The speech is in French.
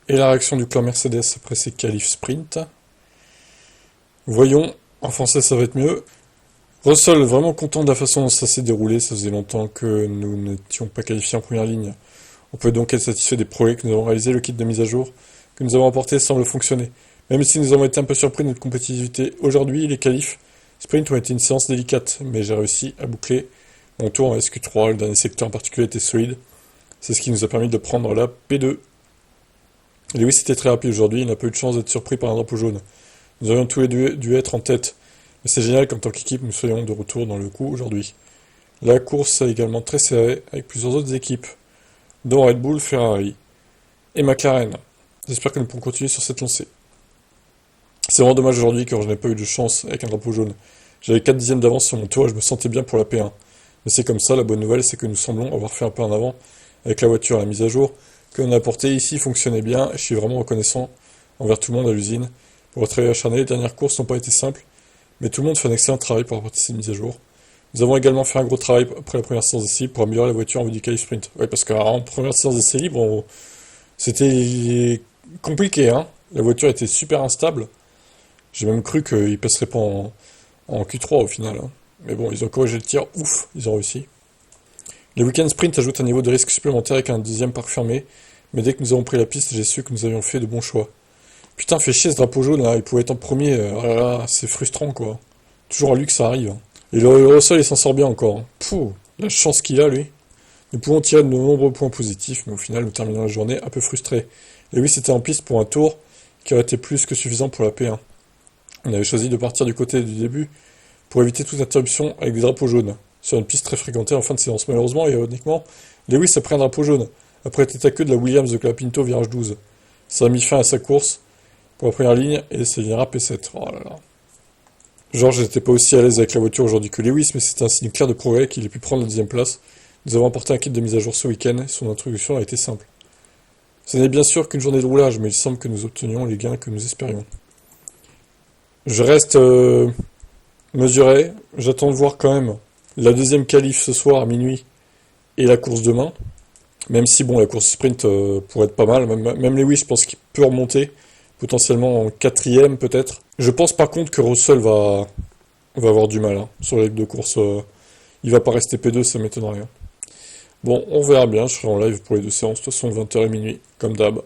Et la réaction du clan Mercedes après ces qualifs sprint. Voyons, en français ça va être mieux. Russell, vraiment content de la façon dont ça s'est déroulé, ça faisait longtemps que nous n'étions pas qualifiés en première ligne. On peut donc être satisfait des progrès que nous avons réalisés, le kit de mise à jour que nous avons apporté semble fonctionner. Même si nous avons été un peu surpris de notre compétitivité aujourd'hui, les qualifs sprint ont été une séance délicate, mais j'ai réussi à boucler mon tour en SQ3, le dernier secteur en particulier était solide. C'est ce qui nous a permis de prendre la P2. Lewis était très rapide aujourd'hui, il n'a pas eu de chance d'être surpris par un drapeau jaune. Nous aurions tous les deux dû être en tête, mais c'est génial qu'en tant qu'équipe nous soyons de retour dans le coup aujourd'hui. La course est également très serrée, avec plusieurs autres équipes, dont Red Bull, Ferrari et McLaren. J'espère que nous pourrons continuer sur cette lancée. C'est vraiment dommage aujourd'hui car je n'ai pas eu de chance avec un drapeau jaune. J'avais 4 dixièmes d'avance sur mon tour et je me sentais bien pour la P1. Mais c'est comme ça, la bonne nouvelle c'est que nous semblons avoir fait un pas en avant avec la voiture à la mise à jour que l'on a apportée ici fonctionnait bien et je suis vraiment reconnaissant envers tout le monde à l'usine. Pour votre travail acharné, les dernières courses n'ont pas été simples, mais tout le monde fait un excellent travail pour apporter cette mise à jour. Nous avons également fait un gros travail après la première séance d'essai libre pour améliorer la voiture en vue du qualif sprint. Oui, parce qu'en première séance d'essai libre, c'était compliqué, hein. La voiture était super instable. J'ai même cru qu'ils passeraient pas en Q3 au final, hein. Mais bon, ils ont corrigé le tir, ouf, ils ont réussi. Les week-ends sprint ajoutent un niveau de risque supplémentaire avec un deuxième parc fermé, mais dès que nous avons pris la piste, j'ai su que nous avions fait de bons choix. Putain, fait chier ce drapeau jaune là, il pouvait être en premier, oh là là, c'est frustrant quoi. Toujours à lui que ça arrive, hein. Et le Russell il s'en sort bien encore, hein. Pouh, la chance qu'il a lui. Nous pouvons tirer de nombreux points positifs, mais au final nous terminons la journée un peu frustrés. Lewis était en piste pour un tour qui aurait été plus que suffisant pour la P1. On avait choisi de partir du côté du début pour éviter toute interruption avec des drapeaux jaunes, sur une piste très fréquentée en fin de séance. Malheureusement, et ironiquement, Lewis a pris un drapeau jaune, après être tête à queue de la Williams de Colapinto virage 12. Ça a mis fin à sa course pour la première ligne et ça deviendra P7. Oh là là. George n'était pas aussi à l'aise avec la voiture aujourd'hui que Lewis, mais c'était un signe clair de progrès qu'il ait pu prendre la deuxième place. Nous avons apporté un kit de mise à jour ce week-end et son introduction a été simple. Ce n'est bien sûr qu'une journée de roulage, mais il semble que nous obtenions les gains que nous espérions. Je reste mesuré, j'attends de voir quand même la deuxième qualif ce soir à minuit et la course demain. Même si bon la course sprint pourrait être pas mal, même Lewis je pense qu'il peut remonter, potentiellement en quatrième peut-être. Je pense par contre que Russell va avoir du mal hein, sur les deux courses. Il va pas rester P2, ça m'étonnerait. Bon, on verra bien, je serai en live pour les deux séances, de toute façon 20h et minuit, comme d'hab.